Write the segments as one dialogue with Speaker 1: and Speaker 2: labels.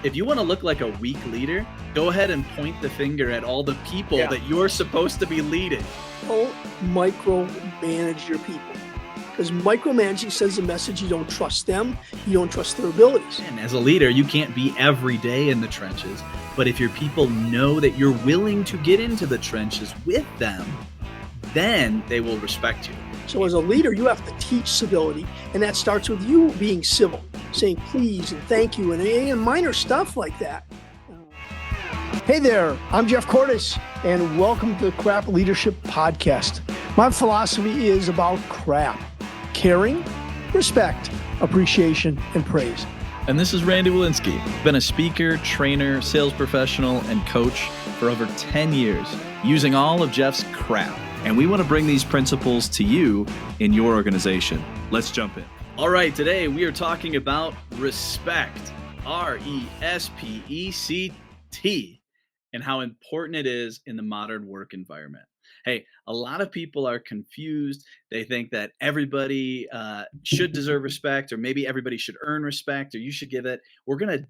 Speaker 1: If you want to look like a weak leader, go ahead and point the finger at all the people
Speaker 2: Yeah.
Speaker 1: that you're supposed to be leading.
Speaker 2: Don't micromanage your people, because micromanaging sends a message you don't trust them, you don't trust their abilities.
Speaker 1: And as a leader, you can't be every day in the trenches. But if your people know that you're willing to get into the trenches with them, then they will respect you.
Speaker 2: So as a leader, you have to teach civility, and that starts with you being civil, saying please and thank you, and minor stuff like that. Hey there, I'm Jeff Cordes, and welcome to the C.R.A.P Leadership Podcast. My philosophy is about C.R.A.P: caring, respect, appreciation, and praise.
Speaker 1: And this is Randy Walensky. Been a speaker, trainer, sales professional, and coach for over 10 years, using all of Jeff's C.R.A.P. And we want to bring these principles to you in your organization. Let's jump in. All right, today we are talking about respect, R.E.S.P.E.C.T, and how important it is in the modern work environment. Hey, a lot of people are confused. They think that everybody should deserve respect, or maybe everybody should earn respect, or you should give it. We're going to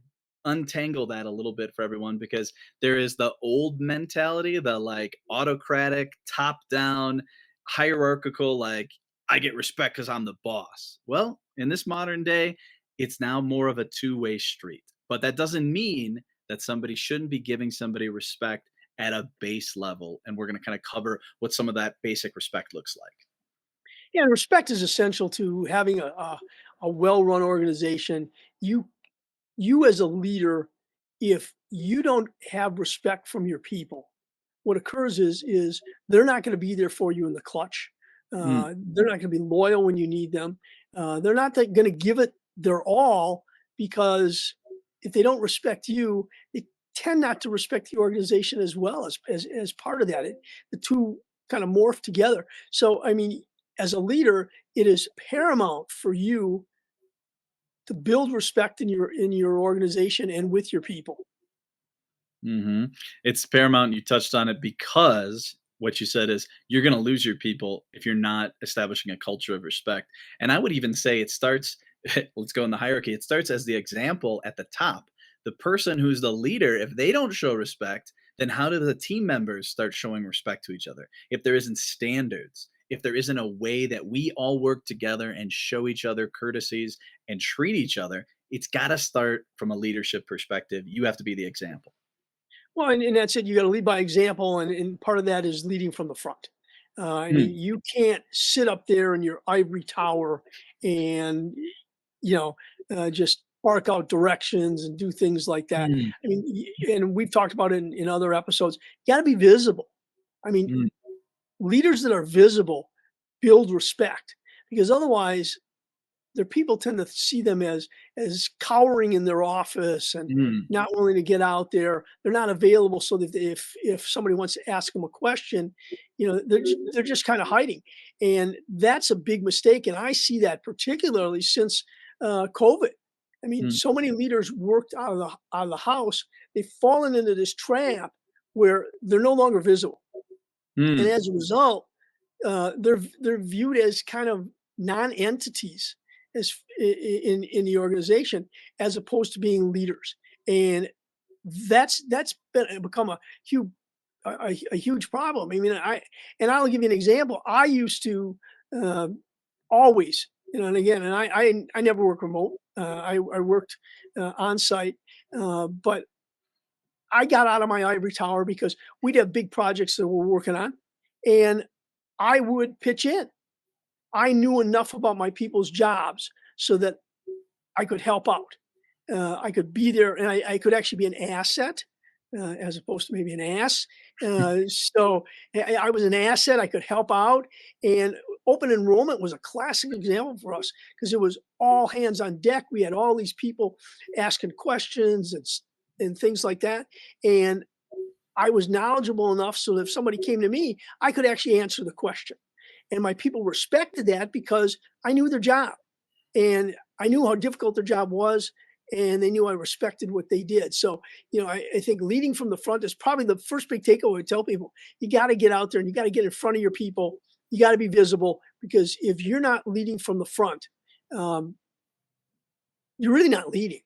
Speaker 1: untangle that a little bit for everyone, because there is the old mentality, the like autocratic, top down, hierarchical, like I get respect because I'm the boss. Well, in this modern day, it's now more of a two-way street. But that doesn't mean that somebody shouldn't be giving somebody respect at a base level. And we're going to kind of cover what some of that basic respect looks like.
Speaker 2: Yeah, and respect is essential to having a well-run organization. You as a leader, if you don't have respect from your people, what occurs is they're not going to be there for you in the clutch.
Speaker 1: Mm,
Speaker 2: They're not going to be loyal when you need them. They're not going to give it their all, because if they don't respect you, they tend not to respect the organization as well as part of that. The two kind of morph together. So, I mean, as a leader, it is paramount for you to build respect in your organization and with your people.
Speaker 1: hmm It's paramount. You touched on it, because what you said is you're going to lose your people if you're not establishing a culture of respect. And I would even say it starts, let's go in the hierarchy. It starts as the example at the top. The person who's the leader, if they don't show respect, then how do the team members start showing respect to each other? If there isn't standards, if there isn't a way that we all work together and show each other courtesies and treat each other, it's got to start from a leadership perspective. You have to be the example.
Speaker 2: Well, and that's it. You got to lead by example, and part of that is leading from the front. I mean,
Speaker 1: Mm,
Speaker 2: you can't sit up there in your ivory tower and you know just bark out directions and do things like that.
Speaker 1: mm,
Speaker 2: I mean, and we've talked about it in other episodes. You got to be visible. I mean,
Speaker 1: mm.
Speaker 2: leaders that are visible build respect, because otherwise their people tend to see them as cowering in their office and
Speaker 1: Mm,
Speaker 2: not willing to get out there. They're not available, so that if somebody wants to ask them a question, they're just kind of hiding, and that's a big mistake. And I see that particularly since COVID. I mean,
Speaker 1: mm,
Speaker 2: so many leaders worked out of the house. They've fallen into this trap where they're no longer visible, and
Speaker 1: mm,
Speaker 2: as a result, they're viewed as kind of non-entities in the organization, as opposed to being leaders, and become a huge problem. I mean, I'll give you an example. I used to uh, always, and again, and I never work remote. I worked on site, but I got out of my ivory tower because we'd have big projects that we're working on, and I would pitch in. I knew enough about my people's jobs so that I could help out. I could be there, and I could actually be an asset as opposed to maybe an ass. So I was an asset. I could help out, and open enrollment was a classic example for us, because it was all hands on deck. We had all these people asking questions and things like that, and I was knowledgeable enough so that if somebody came to me, I could actually answer the question. And my people respected that because I knew their job, and I knew how difficult their job was, and they knew I respected what they did. So, I think leading from the front is probably the first big takeaway. I tell people, you got to get out there and you got to get in front of your people. You got to be visible, because if you're not leading from the front, um, you're really not leading.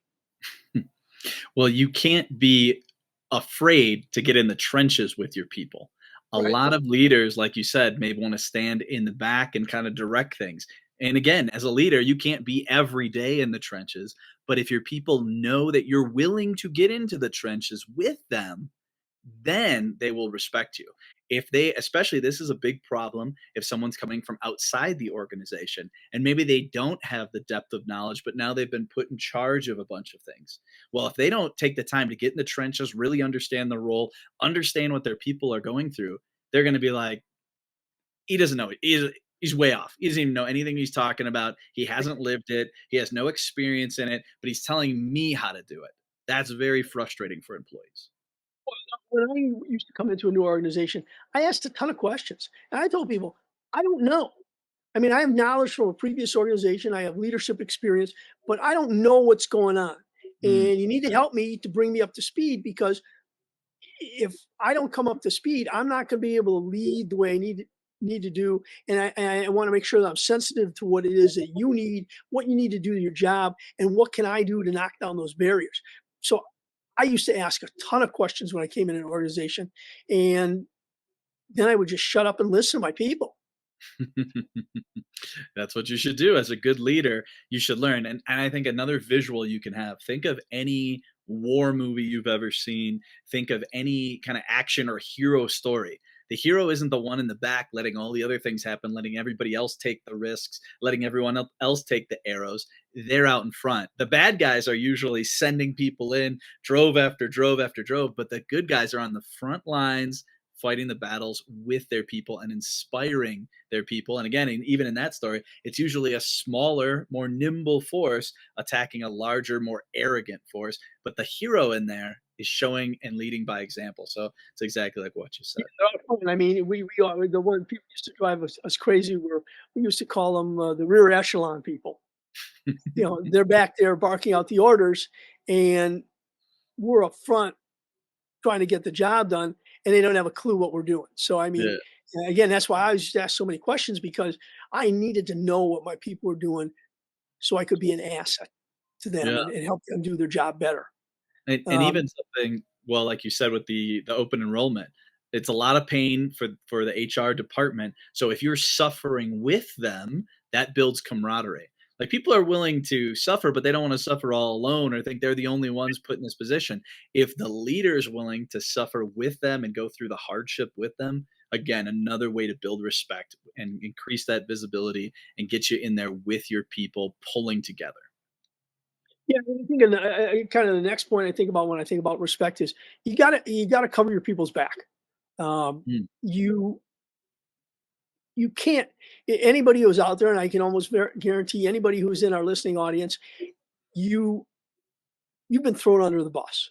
Speaker 1: Well, you can't be afraid to get in the trenches with your people. A
Speaker 2: Right.
Speaker 1: lot of leaders, like you said, may want to stand in the back and kind of direct things. And again, as a leader, you can't be every day in the trenches. But if your people know that you're willing to get into the trenches with them, then they will respect you. If they, especially, this is a big problem if someone's coming from outside the organization and maybe they don't have the depth of knowledge, but now they've been put in charge of a bunch of things. Well, if they don't take the time to get in the trenches, really understand the role, understand what their people are going through, they're going to be like, he doesn't know. He's way off. He doesn't even know anything he's talking about. He hasn't lived it. He has no experience in it, but he's telling me how to do it. That's very frustrating for employees.
Speaker 2: When I used to come into a new organization, I asked a ton of questions. And I told people, I don't know. I mean, I have knowledge from a previous organization, I have leadership experience, but I don't know what's going on.
Speaker 1: Mm.
Speaker 2: And you need to help me to bring me up to speed because if I don't come up to speed, I'm not going to be able to lead the way I need to do. And I want to make sure that I'm sensitive to what it is that you need, what you need to do to your job, and what can I do to knock down those barriers. So I used to ask a ton of questions when I came in an organization, and then I would just shut up and listen to my people.
Speaker 1: That's what you should do as a good leader. You should learn. And I think another visual you can have, think of any war movie you've ever seen, think of any kind of action or hero story. The hero isn't the one in the back letting all the other things happen, letting everybody else take the risks, letting everyone else take the arrows. They're out in front. The bad guys are usually sending people in drove after drove after drove, but the good guys are on the front lines fighting the battles with their people and inspiring their people. And again, even in that story, it's usually a smaller, more nimble force attacking a larger, more arrogant force. But the hero in there is showing and leading by example. So it's exactly like what you said.
Speaker 2: I mean, we are the one people used to drive us crazy. We used to call them the rear echelon people. You know, they're back there barking out the orders, and we're up front trying to get the job done, and they don't have a clue what we're doing. So, I mean,
Speaker 1: Yeah.
Speaker 2: again, that's why I was just asked so many questions because I needed to know what my people were doing so I could be an asset to them
Speaker 1: Yeah.
Speaker 2: and help them do their job better.
Speaker 1: And
Speaker 2: Um,
Speaker 1: even something, well, like you said with the open enrollment, it's a lot of pain for the HR department. So if you're suffering with them, that builds camaraderie. Like people are willing to suffer, but they don't want to suffer all alone or think they're the only ones put in this position. If the leader's willing to suffer with them and go through the hardship with them, again, another way to build respect and increase that visibility and get you in there with your people pulling together.
Speaker 2: yeah, I think kind of the next point I think about when I think about respect is you gotta cover your people's back. Um,
Speaker 1: Mm,
Speaker 2: you you can't anybody who's out there, and I can almost guarantee anybody who's in our listening audience, you you've been thrown under the bus.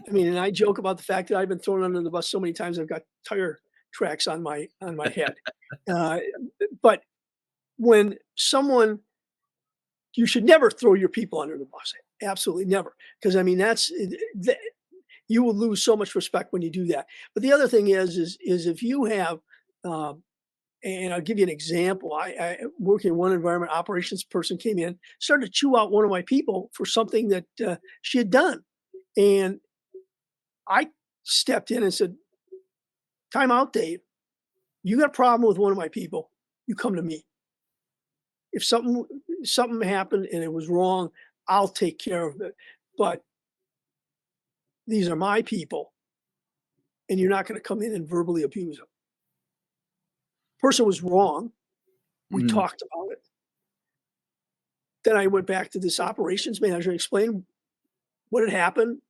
Speaker 2: I mean, and I joke about the fact that I've been thrown under the bus so many times I've got tire tracks on my head. Uh, but when someone you should never throw your people under the bus. Absolutely never. Because I mean you will lose so much respect when you do that. But the other thing is if you have um, and I'll give you an example. I working in one environment, operations person came in, started to chew out one of my people for something that she had done, and I stepped in and said, "Time out, Dave. You got a problem with one of my people, you come to me. If something happened and it was wrong, I'll take care of it. But these are my people, and you're not going to come in and verbally abuse them." Person was wrong. We
Speaker 1: mm,
Speaker 2: talked about it. Then I went back to this operations manager and explained what had happened,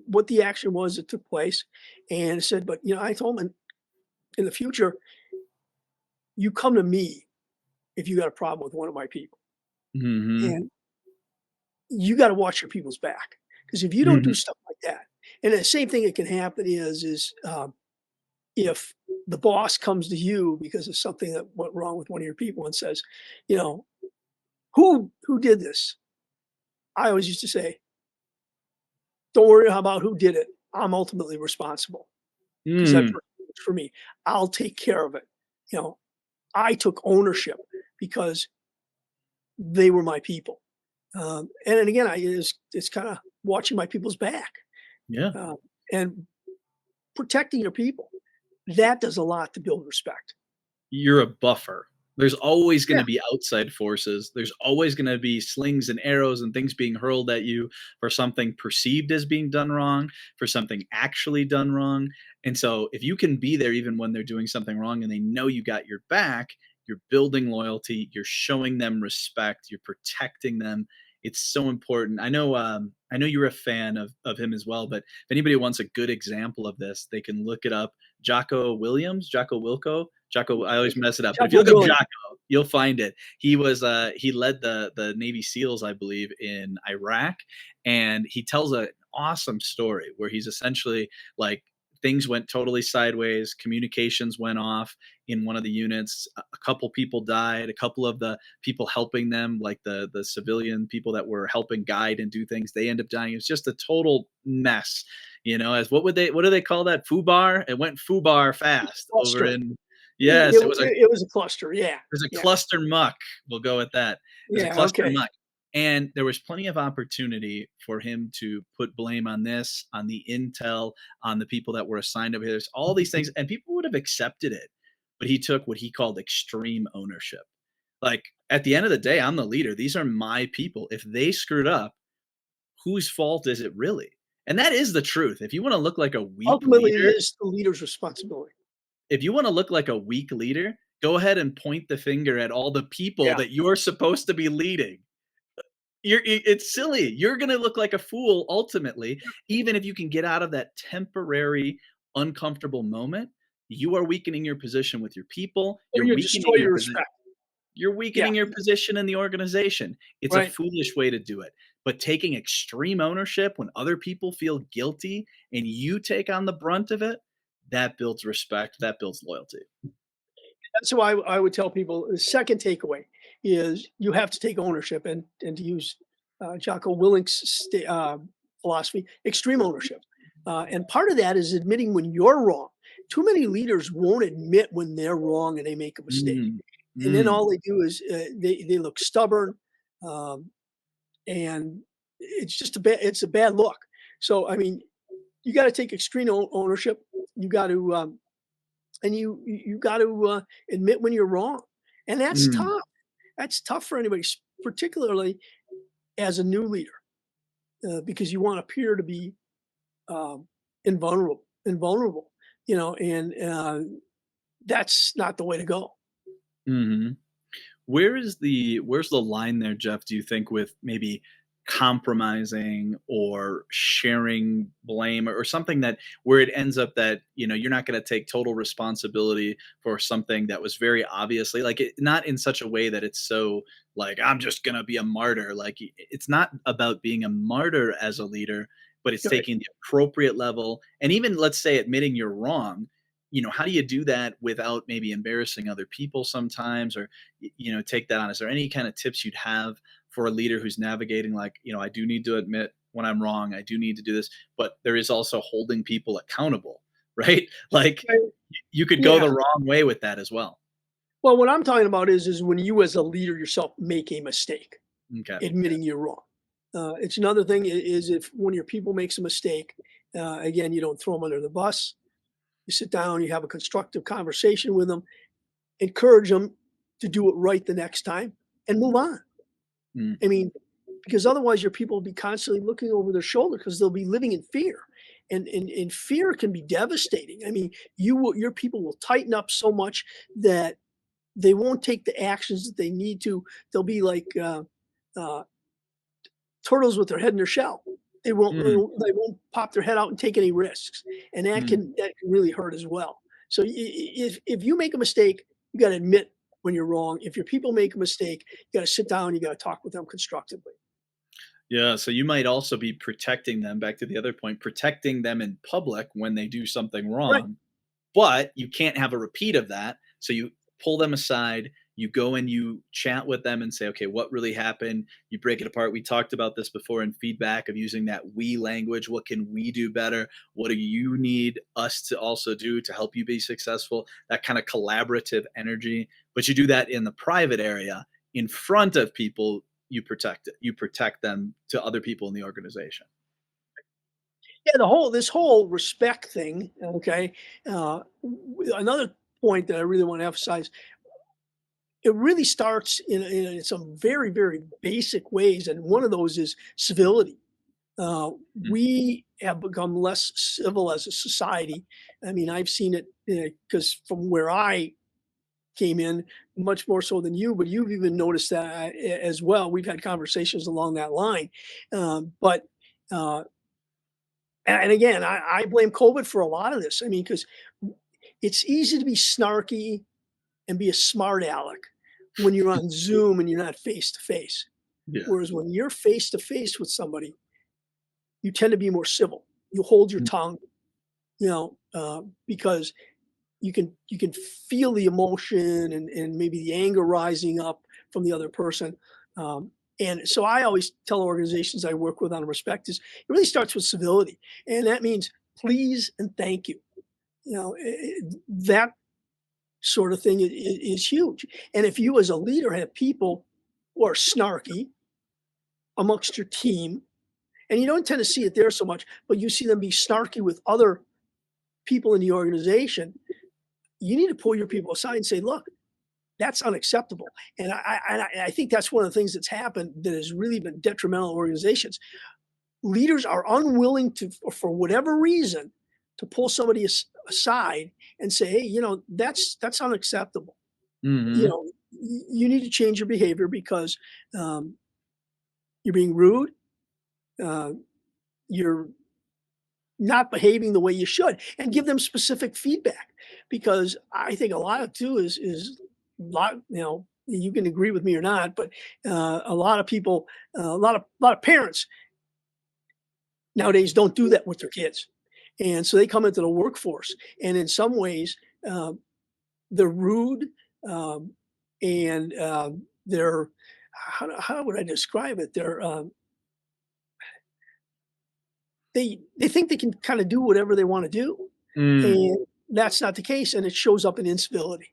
Speaker 2: what the action was that took place, and said, "But you know," I told him, "In the future, you come to me if you got a problem with one of my people,
Speaker 1: mhm,
Speaker 2: and you got to watch your people's back because if you don't do
Speaker 1: mhm.
Speaker 2: stuff like that, and the same thing that can happen is if the boss comes to you because of something that went wrong with one of your people and says, you know, who did this?" I always used to say, "Don't worry about who did it. I'm ultimately responsible because that
Speaker 1: Mm.
Speaker 2: person works for me. I'll take care of it." You know, I took ownership because they were my people. And then again, it's kind of watching my people's back,
Speaker 1: Yeah.
Speaker 2: uh, and protecting your people. That does a lot to build respect.
Speaker 1: You're a buffer. There's always
Speaker 2: Yeah.
Speaker 1: gonna be outside forces. There's always gonna be slings and arrows and things being hurled at you for something perceived as being done wrong, for something actually done wrong. And so if you can be there even when they're doing something wrong and they know you got your back, you're building loyalty, you're showing them respect, you're protecting them. It's so important. I know you're a fan of him as well, but if anybody wants a good example of this, they can look it up. Jocko Williams, Jocko Wilco, Jocko. I always mess it up, but if you
Speaker 2: Jocko
Speaker 1: look up
Speaker 2: Willink.
Speaker 1: Jocko, you'll find it. He led the Navy SEALs, I believe, in Iraq, and he tells an awesome story where he's essentially like things went totally sideways, communications went off in one of the units, a couple people died, a couple of the people helping them, like the civilian people that were helping guide and do things, they end up dying. It's just a total mess, as what do they call that? Fubar. It went fubar fast over
Speaker 2: Cluster.
Speaker 1: in.
Speaker 2: It
Speaker 1: Yes, it was a
Speaker 2: it was a cluster, yeah, yeah,
Speaker 1: cluster muck. We'll go with that. It was a
Speaker 2: yeah,
Speaker 1: cluster
Speaker 2: okay.
Speaker 1: muck. And there was plenty of opportunity for him to put blame on this, on the intel, on the people that were assigned over here. There's all these things, and people would have accepted it. But he took what he called extreme ownership. Like, at the end of the day, I'm the leader. These are my people. If they screwed up, whose fault is it really? And that is the truth. If you want to look like a weak
Speaker 2: Ultimately, it
Speaker 1: leader,
Speaker 2: is the leader's responsibility.
Speaker 1: if you want to look like a weak leader, go ahead and point the finger at all the people
Speaker 2: Yeah.
Speaker 1: that you're supposed to be leading. It's silly. You're going to look like a fool ultimately, even if you can get out of that temporary uncomfortable moment. You are weakening your position with your people.
Speaker 2: Or you destroy your respect.
Speaker 1: You're
Speaker 2: Yeah,
Speaker 1: weakening your position in the organization. It's a
Speaker 2: right.
Speaker 1: foolish way to do it. But taking extreme ownership when other people feel guilty and you take on the brunt of it, that builds respect, that builds loyalty.
Speaker 2: That's why I would tell people the second takeaway is you have to take ownership and to use, Jocko Willink's philosophy, extreme ownership. And part of that is admitting when you're wrong. Too many leaders won't admit when they're wrong and they make a mistake.
Speaker 1: Mm,
Speaker 2: And then
Speaker 1: mm,
Speaker 2: all they do is, they look stubborn, um, and it's just it's a bad look. So, I mean, you gotta take extreme ownership. You got to, and you got to admit when you're wrong, and that's
Speaker 1: mm,
Speaker 2: tough. That's tough for anybody, particularly as a new leader, because you want to appear to be um, invulnerable, and that's not the way to go.
Speaker 1: mhm. Where's the line there, Jeff, do you think, with maybe compromising or sharing blame or something that where it ends up that, you're not gonna take total responsibility for something that was very obviously like not in such a way that it's so like I'm just gonna be a martyr. Like it's not about being a martyr as a leader, but it's
Speaker 2: Right.
Speaker 1: taking the appropriate level and even let's say admitting you're wrong. How do you do that without maybe embarrassing other people sometimes or take that on? Is there any kind of tips you'd have for a leader who's navigating like, I do need to admit when I'm wrong, I do need to do this, but there is also holding people accountable, right? Like
Speaker 2: Right.
Speaker 1: you could go
Speaker 2: Yeah.
Speaker 1: the wrong way with that as well.
Speaker 2: Well, what I'm talking about is when you, as a leader yourself, make a mistake,
Speaker 1: Okay.
Speaker 2: admitting you're wrong. It's another thing is if one of your people makes a mistake, again, you don't throw them under the bus. You sit down, you have a constructive conversation with them, encourage them to do it right the next time, and move on.
Speaker 1: Mm,
Speaker 2: I mean, because otherwise your people will be constantly looking over their shoulder because they'll be living in fear. And fear can be devastating. I mean, your people will tighten up so much that they won't take the actions that they need to. They'll be like uh, turtles with their head in their shell.
Speaker 1: mm,
Speaker 2: They won't pop their head out and take any risks, and
Speaker 1: mm.
Speaker 2: that can really hurt as well. So if you make a mistake, you got to admit when you're wrong. If your people make a mistake, you got to sit down. You got to talk with them constructively.
Speaker 1: Yeah, so you might also be protecting them, back to the other point, protecting them in public when they do something
Speaker 2: Right.
Speaker 1: wrong. But you can't have a repeat of that. So you pull them aside, you go and you chat with them and say, okay, what really happened? You break it apart. We talked about this before in feedback of using that we language. What can we do better? What do you need us to also do to help you be successful? That kind of collaborative energy. But you do that in the private area in front of people. You protect it. You protect them to other people in the organization.
Speaker 2: Yeah, this whole respect thing, okay? Another point that I really want to emphasize, it really starts in some very, very basic ways, and one of those is civility. Uh,
Speaker 1: Mm,
Speaker 2: we have become less civil as a society. I mean, I've seen it because from where I came in, much more so than you, but you've even noticed that as well. We've had conversations along that line. But uh, and again, I blame COVID for a lot of this. I mean, because it's easy to be snarky and be a smart aleck when you're on Zoom and you're not face to face.
Speaker 1: yeah.
Speaker 2: Whereas when you're face to face with somebody, you tend to be more civil. You hold your
Speaker 1: Mm,
Speaker 2: tongue, because you can feel the emotion and maybe the anger rising up from the other person. Um, and so I always tell organizations I work with on respect is it really starts with civility, and that means please and thank you. That sort of thing is huge. And if you as a leader have people who are snarky amongst your team, and you don't tend to see it there so much, but you see them be snarky with other people in the organization, you need to pull your people aside and say, look, that's unacceptable. And I think that's one of the things that's happened that has really been detrimental to organizations. Leaders are unwilling to, for whatever reason, to pull somebody aside and say, hey, that's unacceptable. You
Speaker 1: mhm.
Speaker 2: know, you need to change your behavior because um, you're being rude. Uh, you're not behaving the way you should, and give them specific feedback, because I think a lot of too is lot you can agree with me or not, but a lot of people, a lot of parents nowadays don't do that with their kids, and so they come into the workforce, and in some ways um, they're rude, um, and they're how would I describe it? They think they can kind of do whatever they want to do,
Speaker 1: Mm.
Speaker 2: and that's not the case, and it shows up in incivility.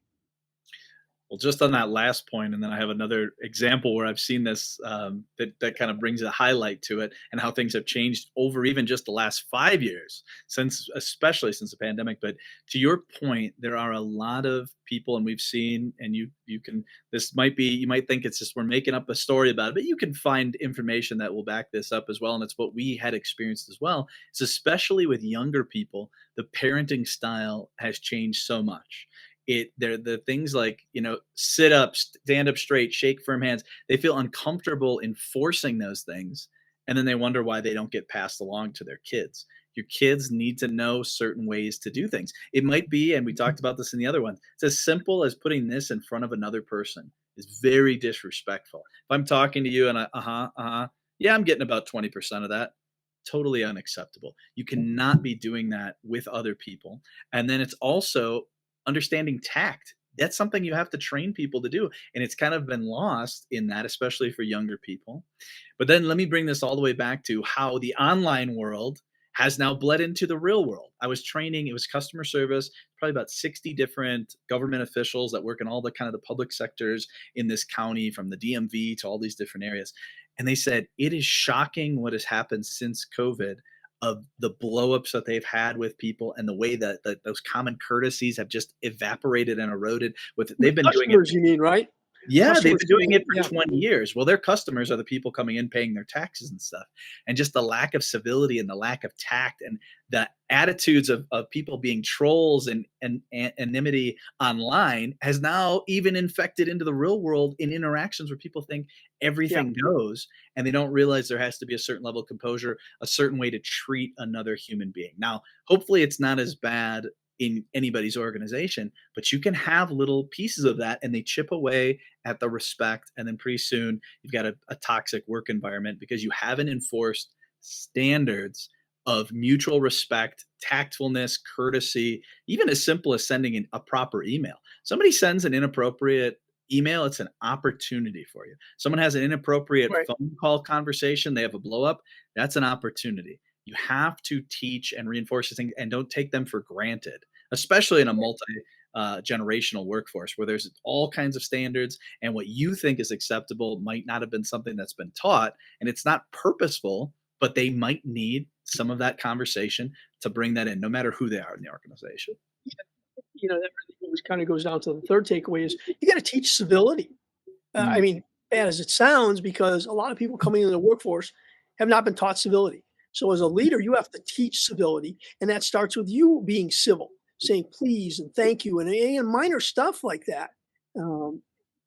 Speaker 1: Well, just on that last point, and then I have another example where I've seen this, that kind of brings a highlight to it, and how things have changed over even just the last 5 years, since especially since the pandemic. But to your point, there are a lot of people, and we've seen, and you can, this might be, you might think it's just we're making up a story about it, but you can find information that will back this up as well, and it's what we had experienced as well. It's especially with younger people, the parenting style has changed so much. They're the things like, sit up, stand up straight, shake firm hands. They feel uncomfortable enforcing those things, and then they wonder why they don't get passed along to their kids. Your kids need to know certain ways to do things. It might be, and we talked about this in the other one, it's as simple as putting this in front of another person is very disrespectful. If I'm talking to you and yeah, I'm getting about 20% of that. Totally unacceptable. You cannot be doing that with other people. And then it's also understanding tact. That's something you have to train people to do. And it's kind of been lost in that, especially for younger people. But then let me bring this all the way back to how the online world has now bled into the real world. I was training, it was customer service, probably about 60 different government officials that work in all the kind of the public sectors in this county, from the DMV to all these different areas. And they said, it is shocking what has happened since COVID, of the blowups that they've had with people, and the way that those common courtesies have just evaporated and eroded. With
Speaker 2: With
Speaker 1: they've been doing it.
Speaker 2: customers, you mean, right?
Speaker 1: Yeah, they've
Speaker 2: Customers
Speaker 1: been doing
Speaker 2: coming
Speaker 1: it
Speaker 2: in,
Speaker 1: for
Speaker 2: yeah.
Speaker 1: 20 years. Well, their customers are the people coming in paying their taxes and stuff. And just the lack of civility and the lack of tact and the attitudes of people being trolls and anonymity online has now even infected into the real world in interactions where people think
Speaker 2: Yeah,
Speaker 1: everything goes, and they don't realize there has to be a certain level of composure, a certain way to treat another human being. Now, hopefully it's not as bad in anybody's organization, but you can have little pieces of that, and they chip away at the respect, and then pretty soon you've got a toxic work environment because you haven't enforced standards of mutual respect, tactfulness, courtesy, even as simple as sending a proper email. Somebody sends an inappropriate email, it's an opportunity for you. Someone has an inappropriate
Speaker 2: right.
Speaker 1: phone call conversation, they have a blow up, that's an opportunity. You have to teach and reinforce these things, and don't take them for granted, especially in a multi generational workforce where there's all kinds of standards, and what you think is acceptable might not have been something that's been taught, and it's not purposeful, but they might need some of that conversation to bring that in, no matter who they are in the organization.
Speaker 2: That really always kind of goes down to the third takeaway is you got to teach civility. I
Speaker 1: Mm.
Speaker 2: mean, bad as it sounds, because a lot of people coming into the workforce have not been taught civility. So as a leader, you have to teach civility, and that starts with you being civil, saying please and thank you, and minor stuff like that. Um,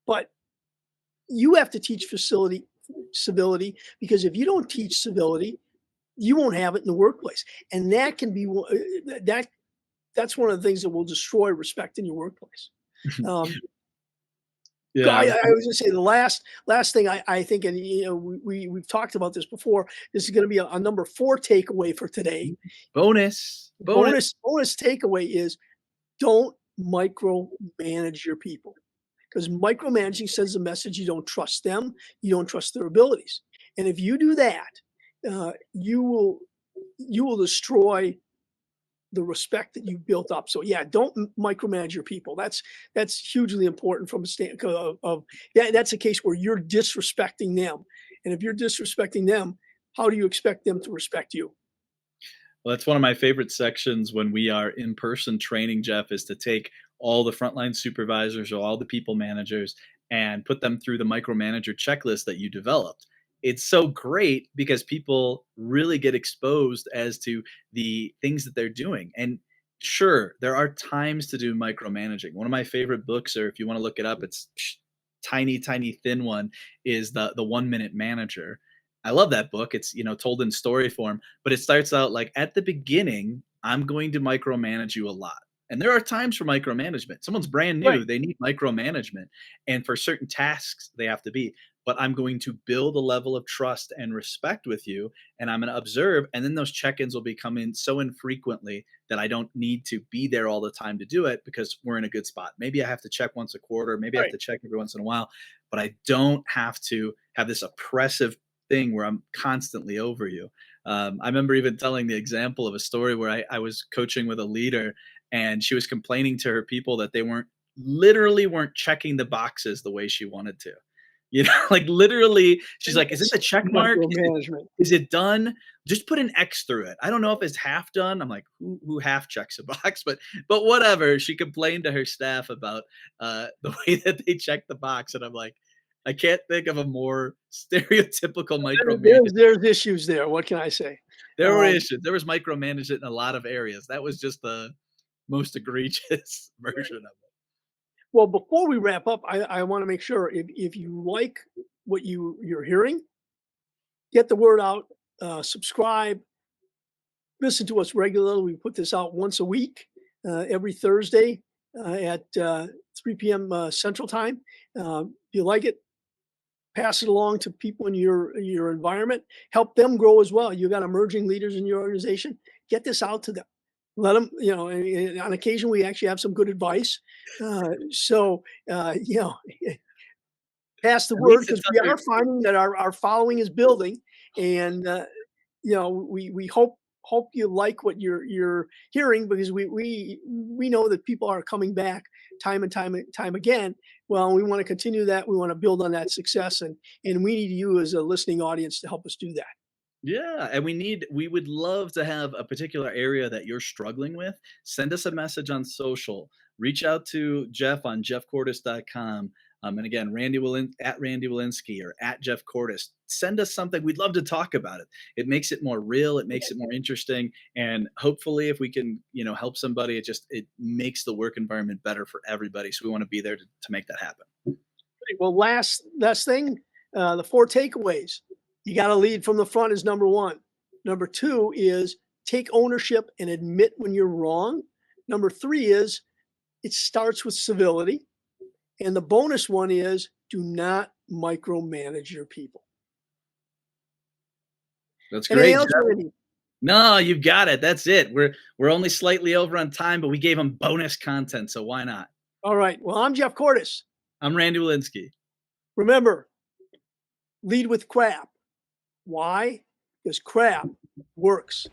Speaker 2: but you have to teach facility civility, because if you don't teach civility, you won't have it in the workplace, and that can be that's one of the things that will destroy respect in your workplace. Um,
Speaker 1: Yeah,
Speaker 2: I was gonna say the last thing I think, and we've talked about this before. This is going to be a number four takeaway for today.
Speaker 1: bonus.
Speaker 2: Bonus takeaway is don't micromanage your people, because micromanaging sends a message you don't trust them, you don't trust their abilities, and if you do that, you will destroy the respect that you've built up. So yeah, don't micromanage your people. That's hugely important from a standpoint of yeah, that's a case where you're disrespecting them. And if you're disrespecting them, how do you expect them to respect you?
Speaker 1: Well, that's one of my favorite sections when we are in person training, Jeff, is to take all the frontline supervisors or all the people managers and put them through the micromanager checklist that you developed. It's so great because people really get exposed as to the things that they're doing. And sure, there are times to do micromanaging. One of my favorite books, or if you want to look it up, it's tiny, tiny, thin one, is the 1 Minute Manager. I love that book. It's told in story form, but it starts out like at the beginning, I'm going to micromanage you a lot. And there are times for micromanagement. Someone's brand
Speaker 2: Right.
Speaker 1: new, they need micromanagement. And for certain tasks, they have to be. But I'm going to build a level of trust and respect with you. And I'm going to observe. And then those check ins will be coming so infrequently that I don't need to be there all the time to do it because we're in a good spot. Maybe I have to check once a quarter. Maybe I have
Speaker 2: Right.
Speaker 1: to check every once in a while. But I don't have to have this oppressive thing where I'm constantly over you. I remember even telling the example of a story where I was coaching with a leader and she was complaining to her people that they weren't checking the boxes the way she wanted to. Like literally, she's like, "Is it
Speaker 2: It's
Speaker 1: the check mark?
Speaker 2: micromanagement.
Speaker 1: Is it done? Just put an X through it. I don't know if it's half done." I'm like, "Who half checks a box?" But whatever. She complained to her staff about the way that they check the box, and I'm like, I can't think of a more stereotypical micromanagement.
Speaker 2: There's issues there. What can I say?
Speaker 1: There were
Speaker 2: Um,
Speaker 1: issues. There was micromanagement in a lot of areas. That was just the most egregious version of it.
Speaker 2: well, before we wrap up, I want to make sure if you like what you're hearing, get the word out, subscribe, listen to us regularly. We put this out once a week, every Thursday at 3 p.m. Central Time. If you like it, pass it along to people in your environment. Help them grow as well. You got emerging leaders in your organization. Get this out to them. Let them, on occasion we actually have some good advice. So, pass the
Speaker 1: At
Speaker 2: word,
Speaker 1: least it's
Speaker 2: because we
Speaker 1: under.
Speaker 2: are finding that our following is building, and we hope you like what you're hearing, because we know that people are coming back time and time again. Well, we want to continue that. We want to build on that success, and we need you as a listening audience to help us do that.
Speaker 1: Yeah, and we would love to have a particular area that you're struggling with. Send us a message on social. Reach out to Jeff on jeffcortis.com. And again, at Randy Walensky or at Jeff Cortis. Send us something. We'd love to talk about it. It makes it more real. It makes it more interesting. And hopefully if we can, help somebody, it makes the work environment better for everybody. So we want to be there to make that happen.
Speaker 2: Well, last thing, the four takeaways. You got to lead from the front is number one. Number two is take ownership and admit when you're wrong. Number three is it starts with civility. And the bonus one is do not micromanage your people.
Speaker 1: That's
Speaker 2: Anything
Speaker 1: great,
Speaker 2: else,
Speaker 1: Jeff.
Speaker 2: Randy?
Speaker 1: No, you've got it. That's it. We're only slightly over on time, but we gave them bonus content, so why not?
Speaker 2: All right. Well, I'm Jeff Cortis.
Speaker 1: I'm Randy Walensky.
Speaker 2: Remember, lead with C.R.A.P. Why? Because C.R.A.P works.